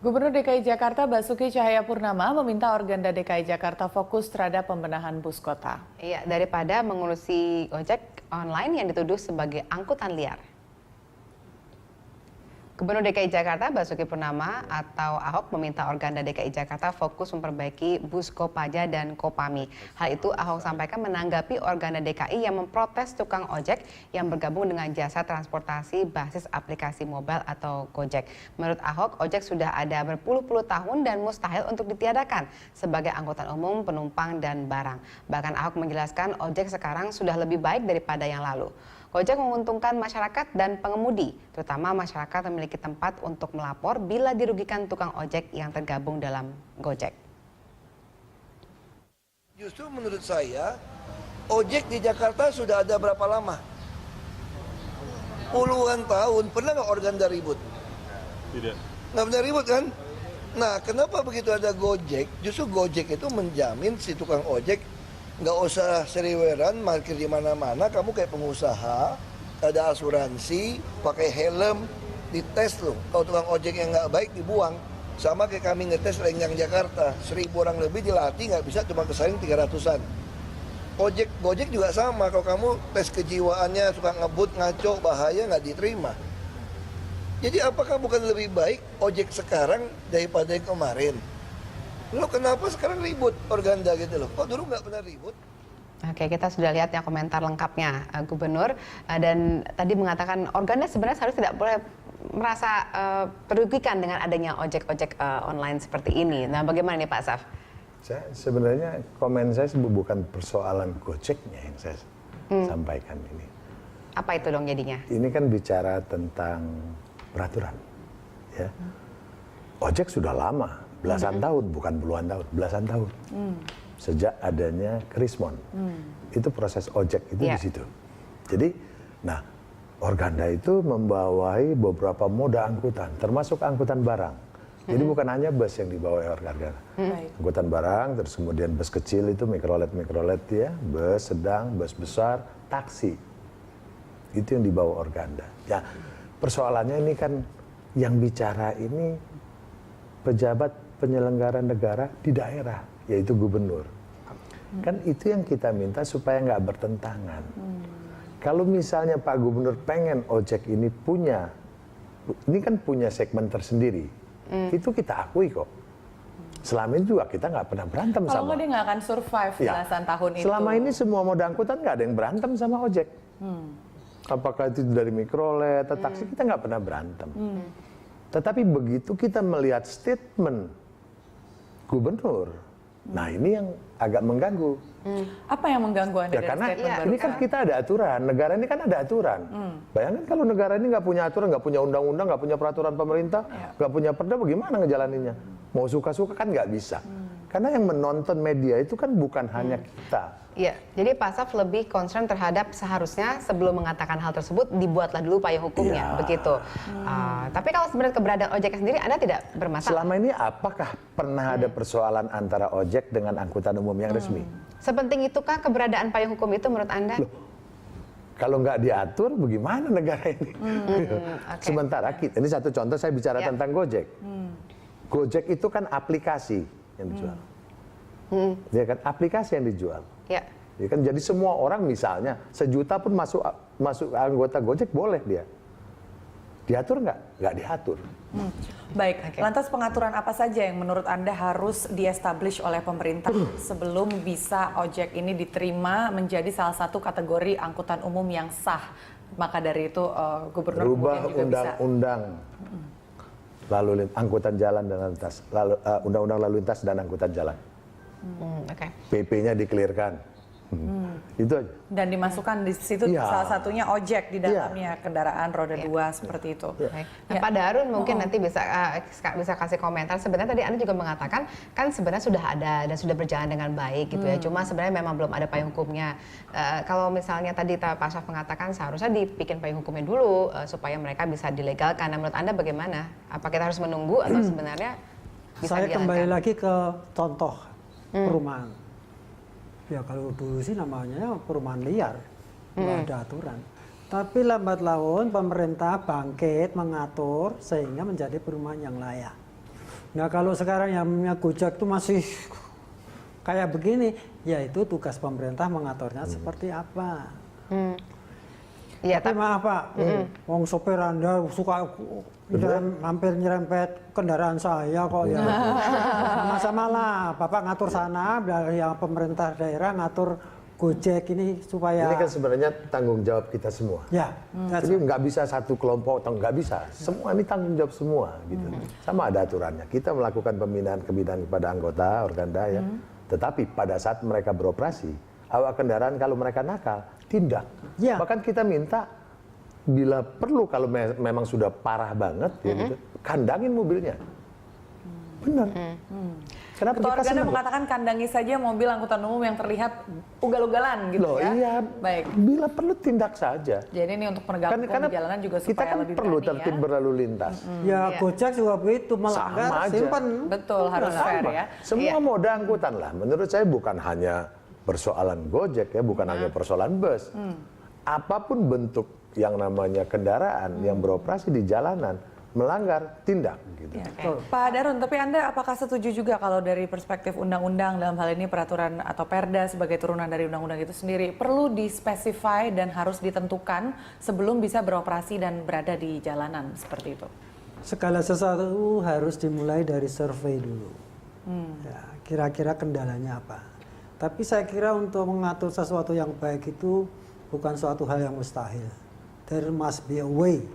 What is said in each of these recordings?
Gubernur DKI Jakarta Basuki Cahayapurnama meminta Organda DKI Jakarta fokus terhadap pembenahan bus kota. Iya, daripada mengurusi ojek online yang dituduh sebagai angkutan liar. Gubernur DKI Jakarta Basuki Purnama atau Ahok meminta Organda DKI Jakarta fokus memperbaiki bus Kopaja dan Kopami. Hal itu Ahok sampaikan menanggapi Organda DKI yang memprotes tukang ojek yang bergabung dengan jasa transportasi basis aplikasi mobile atau Gojek. Menurut Ahok, ojek sudah ada berpuluh-puluh tahun dan mustahil untuk ditiadakan sebagai angkutan umum penumpang dan barang. Bahkan Ahok menjelaskan ojek sekarang sudah lebih baik daripada yang lalu. Gojek menguntungkan masyarakat dan pengemudi, terutama masyarakat memiliki tempat untuk melapor bila dirugikan tukang ojek yang tergabung dalam Gojek. Justru menurut saya, ojek di Jakarta sudah ada berapa lama? Puluhan tahun, pernah nggak Organda ribut? Tidak. Nggak pernah ribut kan? Nah, kenapa begitu ada Gojek? Justru Gojek itu menjamin si tukang ojek nggak usah seriweran, parkir di mana-mana, kamu kayak pengusaha, ada asuransi, pakai helm, dites loh. Kalau tukang ojek yang nggak baik dibuang. Sama kayak kami ngetes Lenggang Jakarta, 1.000 orang lebih dilatih nggak bisa cuma kesaing 300-an. Gojek juga sama, kalau kamu tes kejiwaannya, suka ngebut, ngaco, bahaya nggak diterima. Jadi apakah bukan lebih baik ojek sekarang daripada yang kemarin? Lo kenapa sekarang ribut Organda gitu loh? Kok dulu nggak pernah ribut? Oke, kita sudah lihat ya komentar lengkapnya Gubernur dan tadi mengatakan Organda sebenarnya harus tidak boleh merasa terugikan dengan adanya ojek-ojek online seperti ini. Nah, bagaimana nih Pak Saf? Sebenarnya komen saya bukan persoalan Gojeknya yang saya sampaikan ini. Apa itu dong jadinya? Ini kan bicara tentang peraturan, ya. Ojek sudah lama. Belasan tahun, bukan puluhan tahun, belasan tahun. Sejak adanya Krismon. Itu proses ojek itu di situ. Jadi, nah, Organda itu membawai beberapa moda angkutan, termasuk angkutan barang. Jadi bukan hanya bus yang dibawa Organda. Angkutan barang, terus kemudian bus kecil itu mikrolet ya, bus sedang, bus besar, taksi. Itu yang dibawa Organda. Ya, persoalannya ini kan yang bicara ini pejabat penyelenggara negara di daerah, yaitu gubernur. Kan itu yang kita minta supaya nggak bertentangan. Kalau misalnya Pak Gubernur pengen ojek ini kan punya segmen tersendiri, itu kita akui kok. Selama ini juga kita nggak pernah berantem sama. Kalau dia nggak akan survive belasan tahun itu. Selama ini semua moda angkutan nggak ada yang berantem sama ojek. Apakah itu dari mikrolet atau taksi, kita nggak pernah berantem. Tetapi begitu kita melihat statement Gubernur, nah ini yang agak mengganggu. Apa yang mengganggu Anda dari Karena statement ini kan kita ada aturan, negara ini kan ada aturan. Bayangkan kalau negara ini nggak punya aturan, nggak punya undang-undang, nggak punya peraturan pemerintah, nggak punya perda, bagaimana ngejalaninnya? Mau suka-suka kan nggak bisa. Karena yang menonton media itu kan bukan hanya kita. Iya, jadi Pak Saf lebih concern terhadap seharusnya sebelum mengatakan hal tersebut dibuatlah dulu payung hukumnya, begitu. Tapi kalau sebenarnya keberadaan ojek sendiri Anda tidak bermasalah? Selama ini apakah pernah ada persoalan antara ojek dengan angkutan umum yang resmi? Sepenting itukah keberadaan payung hukum itu menurut Anda? Loh, kalau nggak diatur bagaimana negara ini? Sementara kita, ini satu contoh saya bicara tentang Gojek. Gojek itu kan aplikasi yang dijual. Ya kan, aplikasi yang dijual. Ya kan, jadi semua orang misalnya 1 juta pun masuk anggota Gojek boleh dia. Diatur nggak? Nggak diatur. Baik, lantas pengaturan apa saja yang menurut Anda harus di-establish oleh pemerintah sebelum bisa ojek ini diterima menjadi salah satu kategori angkutan umum yang sah? Maka dari itu Gubernur rubah juga undang-undang angkutan jalan dan lalu lintas, undang-undang lalu lintas dan angkutan jalan. PP-nya dikelirkan. Itu aja. Dan dimasukkan di situ salah satunya ojek di dalamnya, kendaraan roda 2 seperti itu. Nah, Pak Darun mungkin nanti bisa kasih komentar. Sebenarnya tadi Anda juga mengatakan kan sebenarnya sudah ada dan sudah berjalan dengan baik gitu ya. Cuma sebenarnya memang belum ada payung hukumnya. Kalau misalnya tadi Pak Syaf mengatakan seharusnya dibikin payung hukumnya dulu supaya mereka bisa dilegalkan. Nah, menurut Anda bagaimana? Apa kita harus menunggu atau sebenarnya bisa Saya dijalankan? kembali lagi ke contoh perumahan. Ya kalau dulu sih namanya perumahan liar, nggak ada aturan. Tapi lambat laun pemerintah bangkit mengatur sehingga menjadi perumahan yang layak. Nah kalau sekarang yang namanya Gojek itu masih kayak begini, ya itu tugas pemerintah mengaturnya seperti apa. Iya, Tapi maaf Pak, wong sopir Anda suka hampir nyerempet kendaraan saya kok ya. Sama-sama lah, Bapak ngatur sana, yang pemerintah daerah ngatur Gojek ini supaya... Ini kan sebenarnya tanggung jawab kita semua. Ya, Jadi nggak bisa satu kelompok atau nggak bisa. Semua ini tanggung jawab semua gitu. Sama ada aturannya. Kita melakukan pembinaan kepada anggota Organda ya. Tetapi pada saat mereka beroperasi, awak kendaraan kalau mereka nakal, tindak. Ya. Bahkan kita minta bila perlu kalau memang sudah parah banget ya gitu, kandangin mobilnya. Benar. Kenapa Ketua kita Organda senang? mengatakan kandangi saja mobil angkutan umum yang terlihat ugal-ugalan gitu Loh, ya. iya. Baik. Bila perlu tindak saja. Jadi ini untuk penegak hukum Karena di jalanan juga kita supaya kan lebih perlu berani tertib ya. berlalu lintas. ya Gojek juga begitu, melanggar Sama aja. simpen. Betul, harus fair ya. Semua moda angkutan lah. Menurut saya bukan hanya persoalan Gojek ya, bukan hanya persoalan bus. Apapun bentuk yang namanya kendaraan yang beroperasi di jalanan melanggar, tindak gitu. Ya, oke. Pak Darun, tapi Anda apakah setuju juga kalau dari perspektif undang-undang dalam hal ini peraturan atau perda sebagai turunan dari undang-undang itu sendiri perlu dispesify dan harus ditentukan sebelum bisa beroperasi dan berada di jalanan seperti itu? Segala sesuatu harus dimulai dari survei dulu. Ya, kira-kira kendalanya apa. Tapi saya kira untuk mengatur sesuatu yang baik itu bukan suatu hal yang mustahil. There must be a way.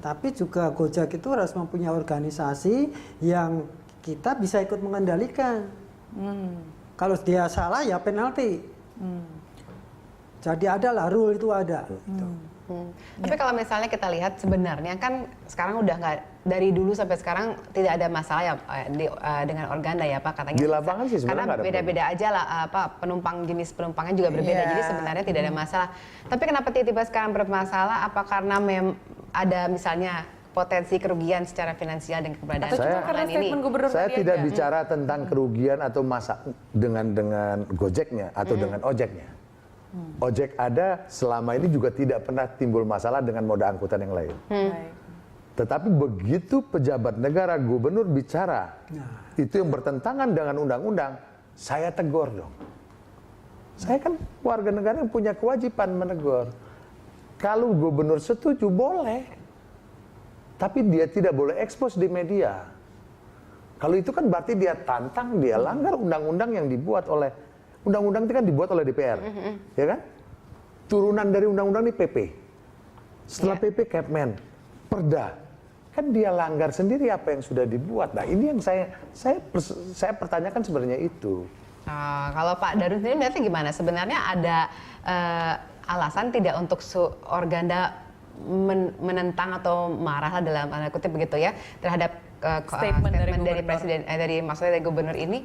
Tapi juga Gojek itu harus mempunyai organisasi yang kita bisa ikut mengendalikan. Kalau dia salah ya penalti. Jadi adalah rule itu ada. Gitu. Tapi kalau misalnya kita lihat sebenarnya kan sekarang udah nggak, dari dulu sampai sekarang tidak ada masalah ya dengan Organda ya Pak katanya. Di lapangan sih sebenarnya karena nggak ada beda-beda aja lah jenis penumpangnya juga berbeda. Iya. Jadi sebenarnya tidak ada masalah. Tapi kenapa tiba-tiba sekarang bermasalah? Apa karena ada misalnya potensi kerugian secara finansial dengan keberadaan Atau cuma Saya- karena online ini? statement gubernur Saya tadi tidak aja? bicara tentang kerugian atau dengan Gojeknya atau dengan ojeknya. Ojek ada selama ini juga tidak pernah timbul masalah dengan moda angkutan yang lain. Baik. Tetapi begitu pejabat negara, gubernur bicara, itu yang bertentangan dengan undang-undang, saya tegur dong. Saya kan warga negara yang punya kewajiban menegur. Kalau gubernur setuju boleh, tapi dia tidak boleh ekspos di media. Kalau itu kan berarti dia tantang, dia langgar undang-undang yang dibuat oleh undang-undang itu kan dibuat oleh DPR, ya kan? Turunan dari undang-undang ini PP. Setelah PP Kepmen, Perda, kan dia langgar sendiri apa yang sudah dibuat. Nah ini yang saya pertanyakan sebenarnya itu. Kalau Pak Darun sendiri melihatnya gimana? Sebenarnya ada alasan tidak untuk Organda menentang atau marah lah dalam tanda kutip begitu ya terhadap Statement dari dari gubernur. presiden maksudnya dari gubernur ini?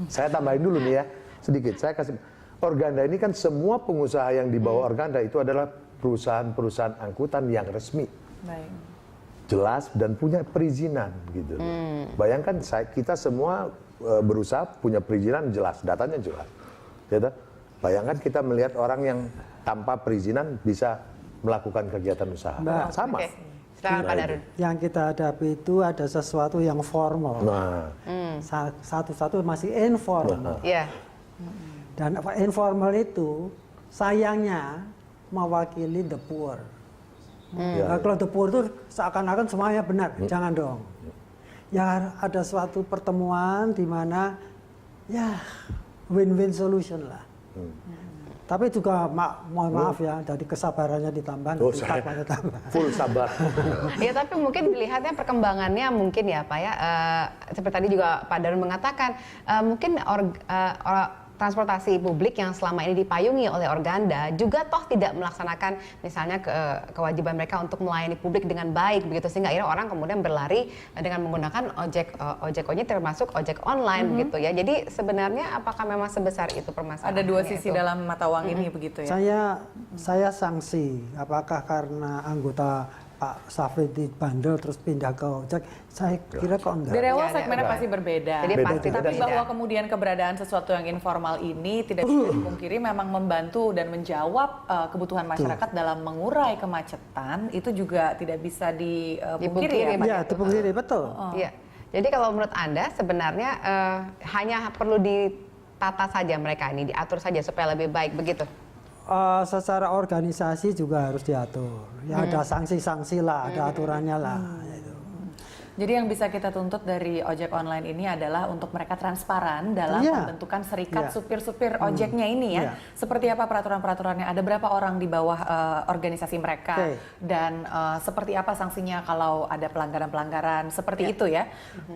Saya tambahin dulu nih ya, sedikit. Saya kasih, Organda ini kan semua pengusaha yang di bawah Organda itu adalah perusahaan-perusahaan angkutan yang resmi. Baik. Jelas dan punya perizinan gitu. Bayangkan kita semua berusaha punya perizinan jelas, datanya jelas. Gitu. Bayangkan kita melihat orang yang tanpa perizinan bisa melakukan kegiatan usaha. Mbak. Sama. Oke. Silakan Pak Darun. Yang kita hadapi itu ada sesuatu yang formal. Nah, Satu-satu masih informal. Iya. Dan informal itu sayangnya mewakili the poor. ya. Nah, kalau the poor itu seakan-akan semuanya benar, jangan dong. Ya ada suatu pertemuan di mana ya win-win solution lah. Tapi juga mohon maaf ya, jadi kesabarannya ditambah, Oh, nanti saya takutnya tambah. full sabar. Ya tapi mungkin dilihatnya perkembangannya mungkin ya Pak ya, seperti tadi juga Pak Darun mengatakan mungkin transportasi publik yang selama ini dipayungi oleh Organda juga toh tidak melaksanakan misalnya kewajiban mereka untuk melayani publik dengan baik begitu, sehingga akhirnya orang kemudian berlari dengan menggunakan ojek termasuk ojek online begitu ya. Jadi sebenarnya apakah memang sebesar itu permasalahan? Ada dua sisi dalam mata uang ini begitu ya. Saya sanksi, apakah karena anggota Pak Safri bandel terus pindah ke ojek, saya kira kok enggak. Dari awal Nggak ada. segmennya pasti berbeda. Jadi Beda, pasti beda. Tapi berbeda. bahwa kemudian keberadaan sesuatu yang informal ini tidak bisa dipungkiri memang membantu dan menjawab kebutuhan masyarakat dalam mengurai kemacetan, itu juga tidak bisa dipungkiri ya, Pak? Ya, dipungkiri betul. Iya. Jadi kalau menurut Anda sebenarnya hanya perlu ditata saja mereka ini, diatur saja supaya lebih baik begitu. Secara organisasi juga harus diatur. Ya ada sanksi-sanksi lah, ada aturannya lah. Gitu. Jadi yang bisa kita tuntut dari ojek online ini adalah untuk mereka transparan dalam Iya. pembentukan serikat Iya. supir-supir ojeknya ini ya. Iya. Seperti apa peraturan-peraturannya, ada berapa orang di bawah organisasi mereka, Oke. dan seperti apa sanksinya kalau ada pelanggaran-pelanggaran, seperti itu ya.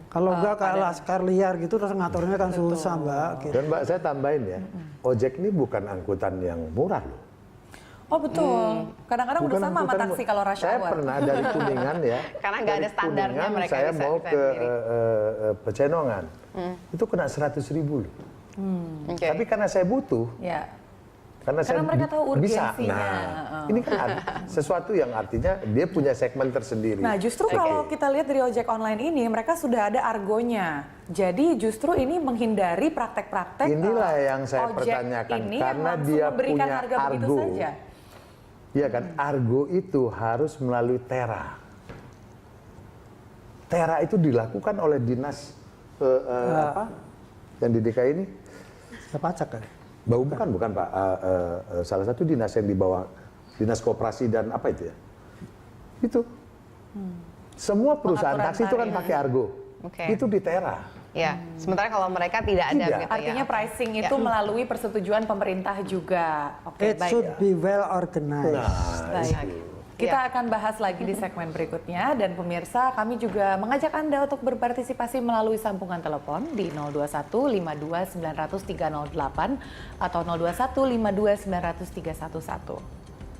Kalau enggak kayak laskar liar gitu terus ngaturnya kan susah, Mbak. Gitu. Dan Mbak saya tambahin ya, ojek ini bukan angkutan yang murah loh. Oh betul, kadang-kadang udah Bukan sama sama angkutan taksi kalau rush Saya hour. pernah dari Kuningan ya. Karena nggak ada dari standarnya, Kuningan mereka saya bisa mau desain ke sendiri. Pecenongan. Itu kena 100.000 loh. Oke. Tapi karena saya butuh, Ya. karena saya mereka tahu bisa. urgensinya. Nah, ini kan sesuatu yang artinya dia punya segmen tersendiri. Nah, justru kalau kita lihat dari ojek online ini, mereka sudah ada argonya. Jadi justru ini menghindari praktek-praktek Inilah yang saya ojek pertanyakan, ini karena yang langsung dia memberikan punya harga begitu argo. saja. Iya kan, argo itu harus melalui TERA. TERA itu dilakukan oleh dinas apa? Yang di DKI ini? Ya pajak kan. Bukan Pak. Salah satu dinas yang di bawah dinas koperasi dan apa itu ya? Itu. Semua perusahaan Pengaturan taksi itu kan tarif. pakai argo. Oke. Itu di TERA. Ya, sementara kalau mereka tidak ada Tidak. begitu Artinya ya. pricing itu melalui persetujuan pemerintah juga. Oke, It baik. should be well organized. Baik. Kita akan bahas lagi di segmen berikutnya, dan pemirsa kami juga mengajak Anda untuk berpartisipasi melalui sambungan telepon di 021 52 900 308 atau 021 52 900 311.